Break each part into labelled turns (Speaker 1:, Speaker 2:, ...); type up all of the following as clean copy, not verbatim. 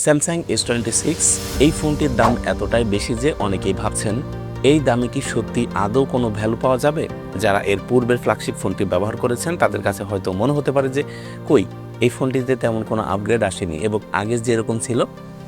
Speaker 1: Samsung S26 এই ফোনটির দাম এতটাই বেশি যে অনেকেই ভাবছেন এই দামে কি সত্যি আদৌ কোনো ভ্যালু পাওয়া যাবে। যারা এর পূর্বের ফ্ল্যাগশিপ ফোনটি ব্যবহার করেছেন তাদের কাছে হয়তো মনে হতে পারে যে কই এই ফোনটিতে তেমন কোনো আপগ্রেড আসেনি এবং আগে যেরকম ছিল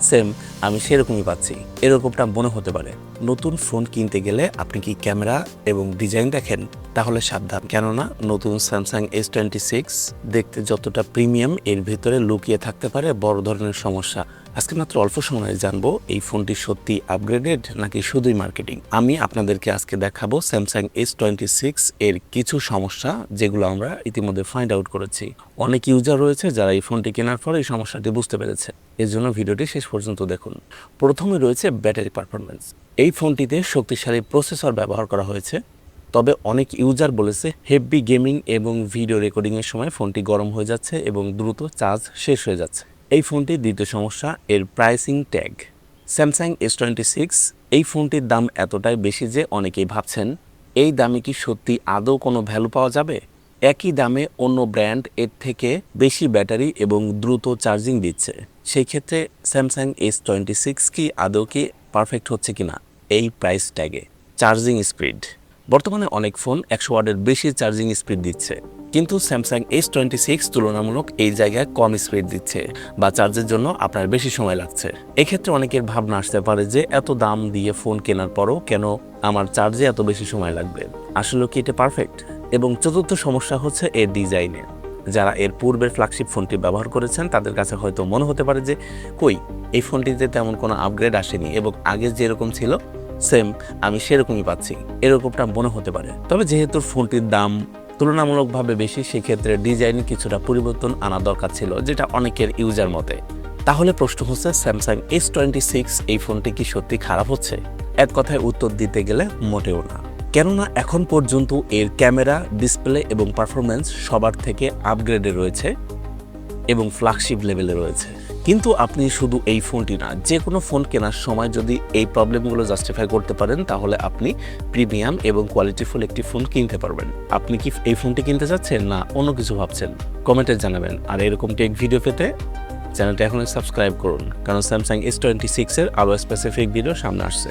Speaker 1: সেম আমি সেরকমই পাচ্ছি, এরকমটা মনে হতে পারে। নতুন ফোন কিনতে গেলে আপনি কি ক্যামেরা এবং ডিজাইন দেখেন? তাহলে সাবধান, কেননা নতুন স্যামসাং S26 দেখতে যতটা প্রিমিয়াম এর ভিতরে লুকিয়ে থাকতে পারে বড় ধরনের সমস্যা। আজকে মাত্র অল্প সময়ে জানবো এই ফোনটি সত্যি আপগ্রেডেড নাকি শুধুই মার্কেটিং। আমি আপনাদেরকে আজকে দেখাবো স্যামসাং S26 এর কিছু সমস্যা যেগুলো আমরা ইতিমধ্যে ফাইন্ড আউট করেছি। অনেক ইউজার রয়েছে যারা এই ফোনটি কেনার পর এই সমস্যাটি বুঝতে পেরেছে, এর জন্য ভিডিওটি শেষ পর্যন্ত দেখুন। প্রথমে রয়েছে ব্যাটারি পারফরমেন্স। এই ফোনটিতে শক্তিশালী প্রসেসর ব্যবহার করা হয়েছে, তবে অনেক ইউজার বলেছে হেভি গেমিং এবং ভিডিও রেকর্ডিংয়ের সময় ফোনটি গরম হয়ে যাচ্ছে এবং দ্রুত চার্জ শেষ হয়ে যাচ্ছে। এই ফোনটির দ্বিতীয় সমস্যা এর প্রাইসিং ট্যাগ। স্যামসাং S26 এই ফোনটির দাম এতটাই বেশি যে অনেকেই ভাবছেন এই দামে কি সত্যি আদৌ কোনো ভ্যালু পাওয়া যাবে। একই দামে অন্য ব্র্যান্ড এর থেকে বেশি ব্যাটারি এবং দ্রুত চার্জিং দিচ্ছে, সেই ক্ষেত্রে স্যামসাং S26 কি আদৌ কি পারফেক্ট হচ্ছে কিনা এই প্রাইস ট্যাগে। চার্জিং স্পিড, বর্তমানে অনেক ফোন 100 ওয়াটের বেশি চার্জিং স্পিড দিচ্ছে, কিন্তু স্যামসাং S26 তুলনামূলক এই জায়গায় কম স্পিড দিচ্ছে বা চার্জের জন্য আপনার বেশি সময় লাগছে। এক্ষেত্রে অনেকের ভাবনা আসতে পারে যে এত দাম দিয়ে ফোন কেনার পরও কেন আমার চার্জে এত বেশি সময় লাগবে, আসলে কি এটা পারফেক্ট? এবং চতুর্থ সমস্যা হচ্ছে এর ডিজাইনে। যারা এর পূর্বের ফ্ল্যাগশিপ ফোনটি ব্যবহার করেছেন তাদের কাছে হয়তো মনে হতে পারে যে কই এই ফোনটিতে তেমন কোনো আপগ্রেড আসেনি এবং আগে যেরকম ছিল সেম আমি সেরকমই পাচ্ছি, এরকমটা মনে হতে পারে। তবে যেহেতু ফোনটির দাম তুলনামূলকভাবে বেশি, সেক্ষেত্রে ডিজাইনে কিছুটা পরিবর্তন আনা দরকার ছিল, যেটা অনেকের ইউজার মতে। তাহলে প্রশ্ন হচ্ছে স্যামসাং S26 এই ফোনটি কি সত্যি খারাপ হচ্ছে? এক কথায় উত্তর দিতে গেলে মোটেও না, কেননা এখন পর্যন্ত এর ক্যামেরা, ডিসপ্লে এবং পারফরমেন্স সবার থেকে আপগ্রেডে রয়েছে এবং ফ্ল্যাগশিপ লেভেলে রয়েছে। কিন্তু আপনি শুধু এই ফোনটি না, যে কোনো ফোন কেনার সময় যদি এই প্রবলেমগুলো জাস্টিফাই করতে পারেন তাহলে আপনি প্রিমিয়াম এবং কোয়ালিটিফুল একটি ফোন কিনতে পারবেন। আপনি কি এই ফোনটি কিনতে চাচ্ছেন না অন্য কিছু ভাবছেন? কমেন্টে জানাবেন। আর এরকম টেক ভিডিও পেতে চ্যানেলটা এখনই সাবস্ক্রাইব করুন, কারণ স্যামসাং S26 এর আরও স্পেসিফিক ভিডিও সামনে আসছে।